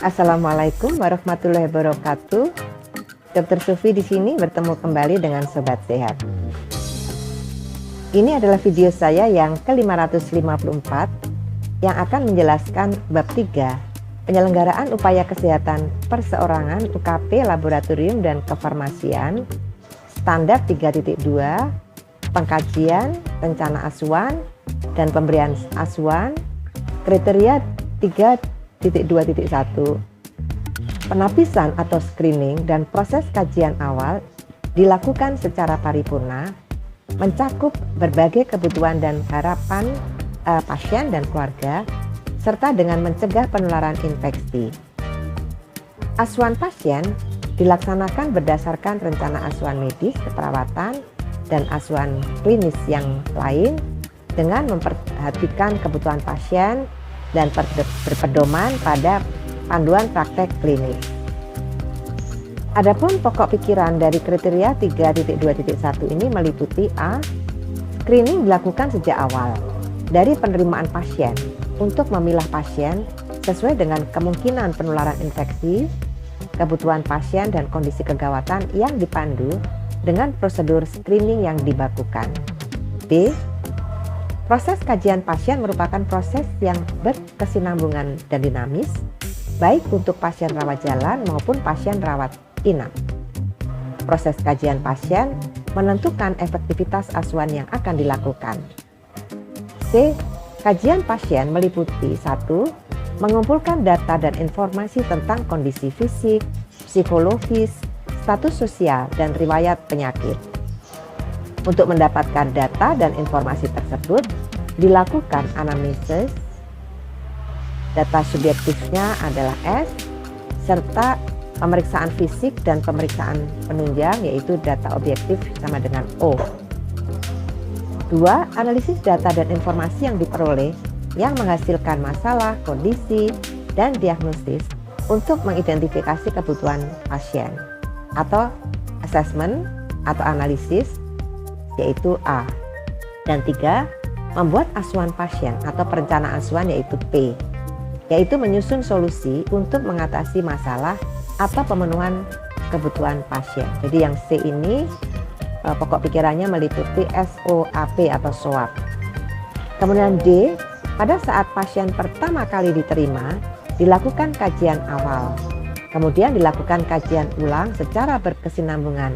Assalamualaikum warahmatullahi wabarakatuh. Dokter Sufi di sini bertemu kembali dengan Sobat Sehat. Ini adalah video saya yang ke-554 yang akan menjelaskan bab 3, penyelenggaraan upaya kesehatan perseorangan UKP laboratorium dan kefarmasian, standar 3.2, pengkajian, rencana asuhan, dan pemberian asuhan, kriteria 3.2.1, penapisan atau screening dan proses kajian awal dilakukan secara paripurna, mencakup berbagai kebutuhan dan harapan pasien dan keluarga, serta dengan mencegah penularan infeksi. Asuhan pasien dilaksanakan berdasarkan rencana asuhan medis, keperawatan, dan asuhan klinis yang lain dengan memperhatikan kebutuhan pasien dan berpedoman pada panduan praktek klinis. Adapun pokok pikiran dari kriteria 3.2.1 ini meliputi A. Screening dilakukan sejak awal dari penerimaan pasien untuk memilah pasien sesuai dengan kemungkinan penularan infeksi, kebutuhan pasien dan kondisi kegawatan yang dipandu dengan prosedur screening yang dibakukan. B. Proses kajian pasien merupakan proses yang berkesinambungan dan dinamis, baik untuk pasien rawat jalan maupun pasien rawat inap. Proses kajian pasien menentukan efektivitas asuhan yang akan dilakukan. C. Kajian pasien meliputi 1. Mengumpulkan data dan informasi tentang kondisi fisik, psikologis, status sosial, dan riwayat penyakit. Untuk mendapatkan data dan informasi tersebut, dilakukan anamnesis. Data subjektifnya adalah S, serta pemeriksaan fisik dan pemeriksaan penunjang, yaitu data objektif sama dengan O. 2. Analisis data dan informasi yang diperoleh yang menghasilkan masalah, kondisi, dan diagnosis untuk mengidentifikasi kebutuhan pasien, atau assessment atau analisis, yaitu A. Dan 3. Membuat asuhan pasien atau perencanaan asuhan, yaitu P, yaitu menyusun solusi untuk mengatasi masalah atau pemenuhan kebutuhan pasien. Jadi yang C ini pokok pikirannya meliputi SOAP atau SOAP. Kemudian D, pada saat pasien pertama kali diterima, dilakukan kajian awal. Kemudian dilakukan kajian ulang secara berkesinambungan,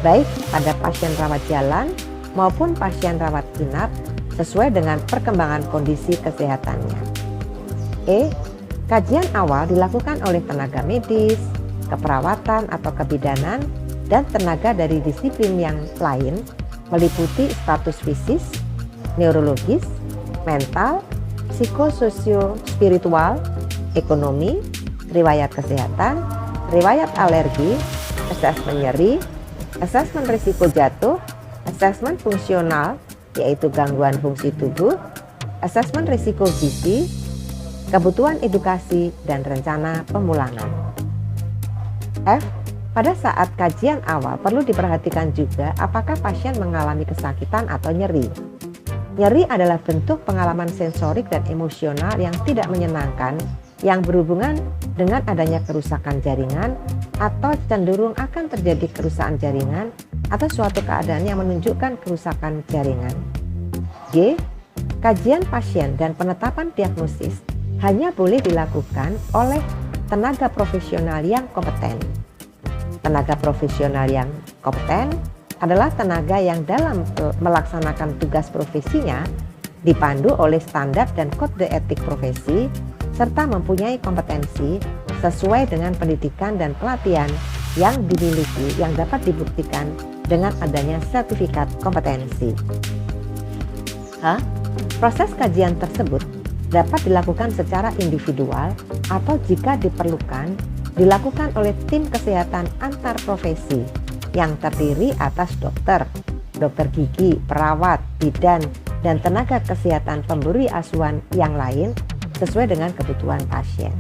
baik pada pasien rawat jalan maupun pasien rawat inap sesuai dengan perkembangan kondisi kesehatannya. E. Kajian awal dilakukan oleh tenaga medis, keperawatan atau kebidanan, dan tenaga dari disiplin yang lain meliputi status fisik, neurologis, mental, psikososio spiritual, ekonomi, riwayat kesehatan, riwayat alergi, asesmen nyeri, asesmen risiko jatuh, asesmen fungsional, yaitu gangguan fungsi tubuh, asesmen risiko gizi, kebutuhan edukasi, dan rencana pemulangan. F. Pada saat kajian awal perlu diperhatikan juga apakah pasien mengalami kesakitan atau nyeri. Nyeri adalah bentuk pengalaman sensorik dan emosional yang tidak menyenangkan yang berhubungan dengan adanya kerusakan jaringan atau cenderung akan terjadi kerusakan jaringan atau suatu keadaan yang menunjukkan kerusakan jaringan. G. Kajian pasien dan penetapan diagnosis hanya boleh dilakukan oleh tenaga profesional yang kompeten. Tenaga profesional yang kompeten adalah tenaga yang dalam melaksanakan tugas profesinya dipandu oleh standar dan kode etik profesi serta mempunyai kompetensi sesuai dengan pendidikan dan pelatihan yang dimiliki yang dapat dibuktikan dengan adanya sertifikat kompetensi. H. Proses kajian tersebut dapat dilakukan secara individual atau jika diperlukan dilakukan oleh tim kesehatan antar profesi yang terdiri atas dokter, dokter gigi, perawat, bidan, dan tenaga kesehatan pemberi asuhan yang lain sesuai dengan kebutuhan pasien.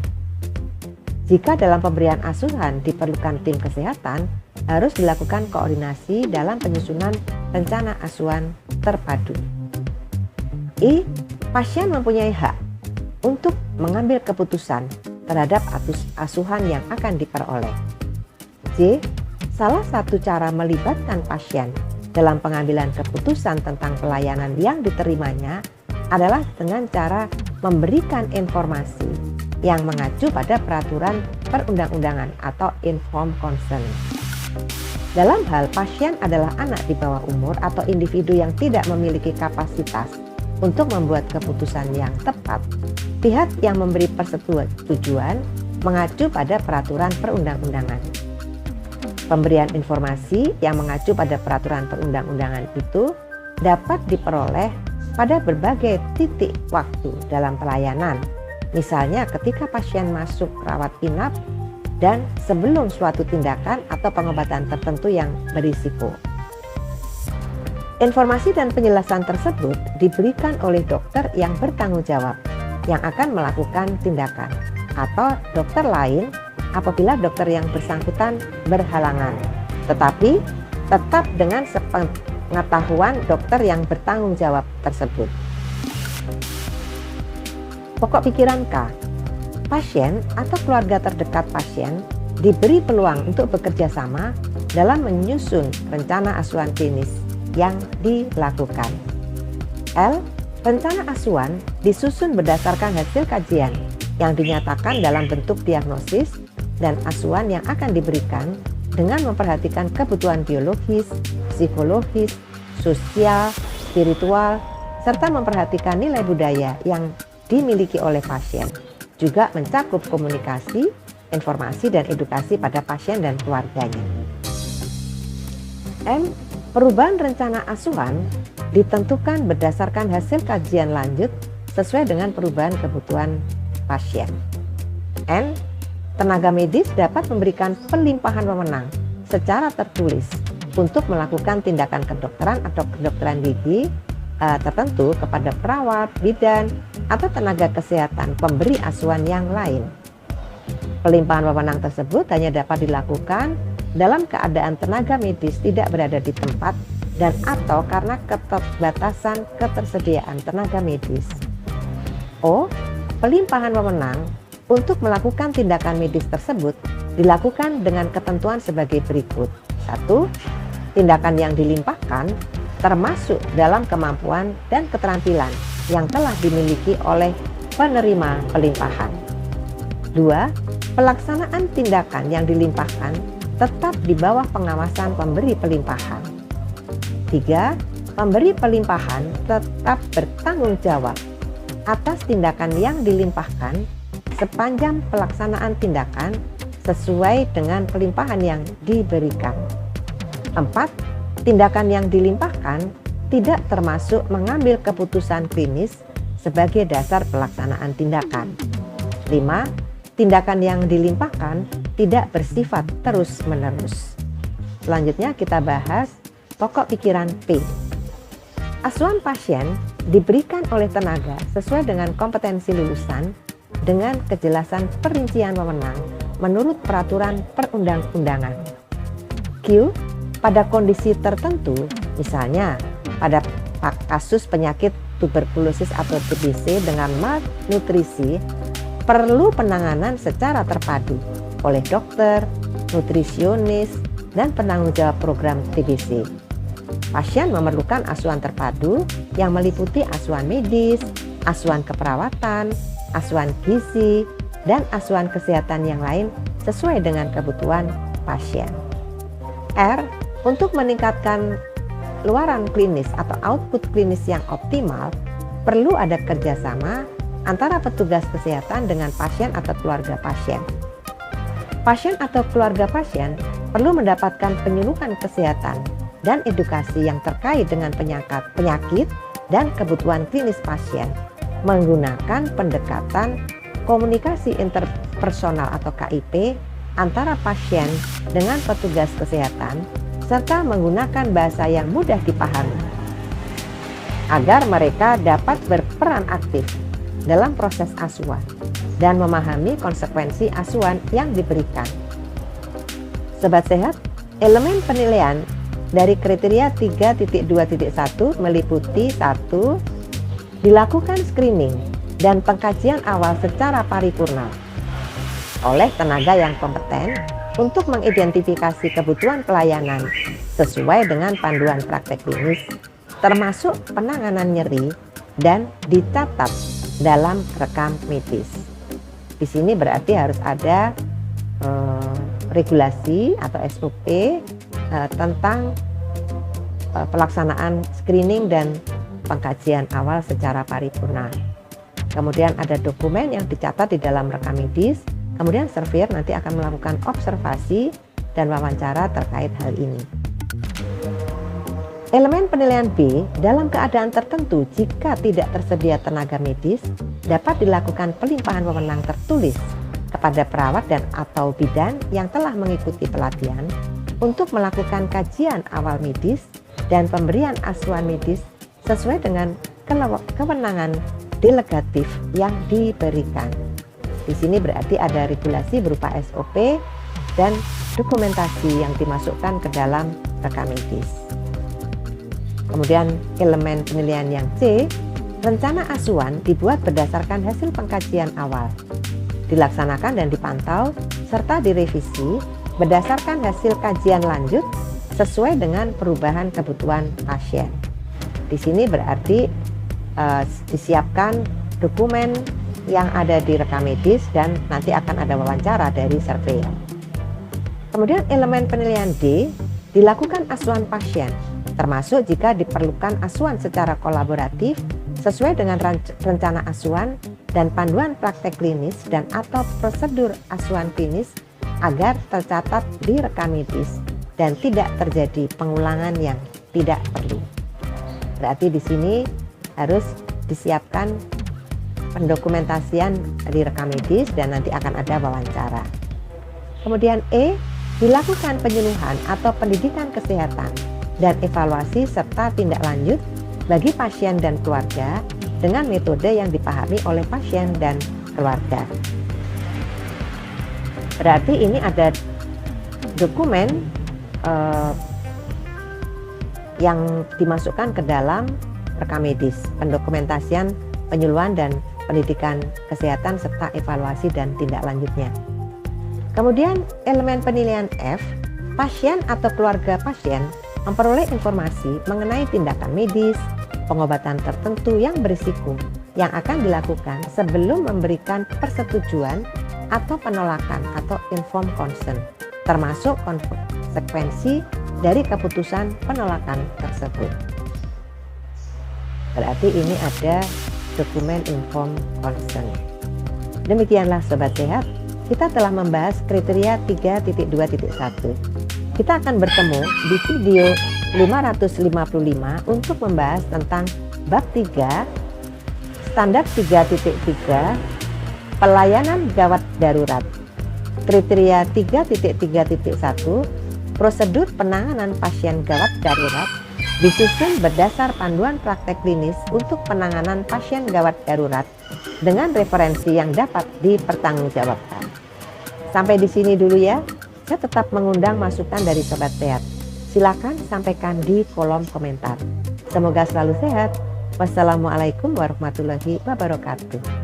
Jika dalam pemberian asuhan diperlukan tim kesehatan, harus dilakukan koordinasi dalam penyusunan rencana asuhan terpadu. I. Pasien mempunyai hak untuk mengambil keputusan terhadap asuhan yang akan diperoleh. C. Salah satu cara melibatkan pasien dalam pengambilan keputusan tentang pelayanan yang diterimanya adalah dengan cara memberikan informasi yang mengacu pada peraturan perundang-undangan atau informed consent. Dalam hal pasien adalah anak di bawah umur atau individu yang tidak memiliki kapasitas untuk membuat keputusan yang tepat, pihak yang memberi persetujuan mengacu pada peraturan perundang-undangan. Pemberian informasi yang mengacu pada peraturan perundang-undangan itu dapat diperoleh pada berbagai titik waktu dalam pelayanan, misalnya ketika pasien masuk rawat inap dan sebelum suatu tindakan atau pengobatan tertentu yang berisiko. Informasi dan penjelasan tersebut diberikan oleh dokter yang bertanggung jawab yang akan melakukan tindakan atau dokter lain apabila dokter yang bersangkutan berhalangan, tetapi tetap dengan sepengetahuan dokter yang bertanggung jawab tersebut. Pokok pikiran K. Pasien atau keluarga terdekat pasien diberi peluang untuk bekerja sama dalam menyusun rencana asuhan klinis yang dilakukan. L. Rencana asuhan disusun berdasarkan hasil kajian yang dinyatakan dalam bentuk diagnosis dan asuhan yang akan diberikan dengan memperhatikan kebutuhan biologis, psikologis, sosial, spiritual, serta memperhatikan nilai budaya yang dimiliki oleh pasien. Juga mencakup komunikasi, informasi, dan edukasi pada pasien dan keluarganya. M. Perubahan rencana asuhan ditentukan berdasarkan hasil kajian lanjut sesuai dengan perubahan kebutuhan pasien. N. Tenaga medis dapat memberikan pelimpahan wewenang secara tertulis untuk melakukan tindakan kedokteran atau kedokteran gigi tertentu kepada perawat, bidan, atau tenaga kesehatan pemberi asuhan yang lain. Pelimpahan wewenang tersebut hanya dapat dilakukan dalam keadaan tenaga medis tidak berada di tempat dan atau karena keterbatasan ketersediaan tenaga medis. O. Pelimpahan wewenang untuk melakukan tindakan medis tersebut dilakukan dengan ketentuan sebagai berikut. 1. Tindakan yang dilimpahkan termasuk dalam kemampuan dan keterampilan yang telah dimiliki oleh penerima pelimpahan. 2. Pelaksanaan tindakan yang dilimpahkan tetap di bawah pengawasan pemberi pelimpahan. 3. Pemberi pelimpahan tetap bertanggung jawab atas tindakan yang dilimpahkan sepanjang pelaksanaan tindakan sesuai dengan pelimpahan yang diberikan. 4. Tindakan yang dilimpahkan tidak termasuk mengambil keputusan klinis sebagai dasar pelaksanaan tindakan. 5. Tindakan yang dilimpahkan tidak bersifat terus-menerus. Selanjutnya kita bahas pokok pikiran P. Asuhan pasien diberikan oleh tenaga sesuai dengan kompetensi lulusan dengan kejelasan perincian wewenang menurut peraturan perundang-undangan. Q. Pada kondisi tertentu, misalnya pada kasus penyakit tuberkulosis atau TBC dengan malnutrisi, perlu penanganan secara terpadu oleh dokter, nutrisionis, dan penanggung jawab program TBC. Pasien memerlukan asuhan terpadu yang meliputi asuhan medis, asuhan keperawatan, asuhan gizi, dan asuhan kesehatan yang lain sesuai dengan kebutuhan pasien. R. Untuk meningkatkan luaran klinis atau output klinis yang optimal, perlu ada kerjasama antara petugas kesehatan dengan pasien atau keluarga pasien. Pasien atau keluarga pasien perlu mendapatkan penyuluhan kesehatan dan edukasi yang terkait dengan penyakit dan kebutuhan klinis pasien menggunakan pendekatan komunikasi interpersonal atau KIP antara pasien dengan petugas kesehatan serta menggunakan bahasa yang mudah dipahami agar mereka dapat berperan aktif dalam proses asuhan dan memahami konsekuensi asuhan yang diberikan. Sobat sehat, elemen penilaian dari kriteria 3.2.1 meliputi 1. Dilakukan screening dan pengkajian awal secara paripurna. oleh tenaga yang kompeten untuk mengidentifikasi kebutuhan pelayanan sesuai dengan panduan praktek klinis, termasuk penanganan nyeri dan dicatat dalam rekam medis. Di sini berarti harus ada regulasi atau SOP tentang pelaksanaan screening dan pengkajian awal secara paripurna. Kemudian ada dokumen yang dicatat di dalam rekam medis. Kemudian surveyor nanti akan melakukan observasi dan wawancara terkait hal ini. Elemen penilaian B, dalam keadaan tertentu jika tidak tersedia tenaga medis, dapat dilakukan pelimpahan wewenang tertulis kepada perawat dan atau bidan yang telah mengikuti pelatihan untuk melakukan kajian awal medis dan pemberian asuhan medis sesuai dengan kewenangan delegatif yang diberikan. Di sini berarti ada regulasi berupa SOP dan dokumentasi yang dimasukkan ke dalam rekam medis. Kemudian elemen penilaian yang C, rencana asuhan dibuat berdasarkan hasil pengkajian awal, dilaksanakan dan dipantau serta direvisi berdasarkan hasil kajian lanjut sesuai dengan perubahan kebutuhan pasien. Di sini berarti disiapkan dokumen yang ada di rekam medis dan nanti akan ada wawancara dari surveyor. Kemudian elemen penilaian D, dilakukan asuhan pasien, termasuk jika diperlukan asuhan secara kolaboratif sesuai dengan rencana asuhan dan panduan praktek klinis dan atau prosedur asuhan klinis agar tercatat di rekam medis dan tidak terjadi pengulangan yang tidak perlu. Berarti di sini harus disiapkan pendokumentasian di rekam medis dan nanti akan ada wawancara. Kemudian E, dilakukan penyuluhan atau pendidikan kesehatan dan evaluasi serta tindak lanjut bagi pasien dan keluarga dengan metode yang dipahami oleh pasien dan keluarga. Berarti ini ada dokumen yang dimasukkan ke dalam rekam medis, pendokumentasian penyuluhan dan pendidikan kesehatan serta evaluasi dan tindak lanjutnya. Kemudian elemen penilaian F, pasien atau keluarga pasien memperoleh informasi mengenai tindakan medis, pengobatan tertentu yang berisiko yang akan dilakukan sebelum memberikan persetujuan atau penolakan atau informed consent, termasuk konsekuensi dari keputusan penolakan tersebut. Berarti ini ada dokumen informed consent. Demikianlah Sobat Sehat, kita telah membahas kriteria 3.2.1. Kita akan bertemu di video 555 untuk membahas tentang bab 3, standar 3.3, pelayanan gawat darurat. Kriteria 3.3.1, prosedur penanganan pasien gawat darurat disusun berdasar panduan praktek klinis untuk penanganan pasien gawat darurat dengan referensi yang dapat dipertanggungjawabkan. Sampai di sini dulu ya. Saya tetap mengundang masukan dari Sobat Sehat. Silakan sampaikan di kolom komentar. Semoga selalu sehat. Wassalamualaikum warahmatullahi wabarakatuh.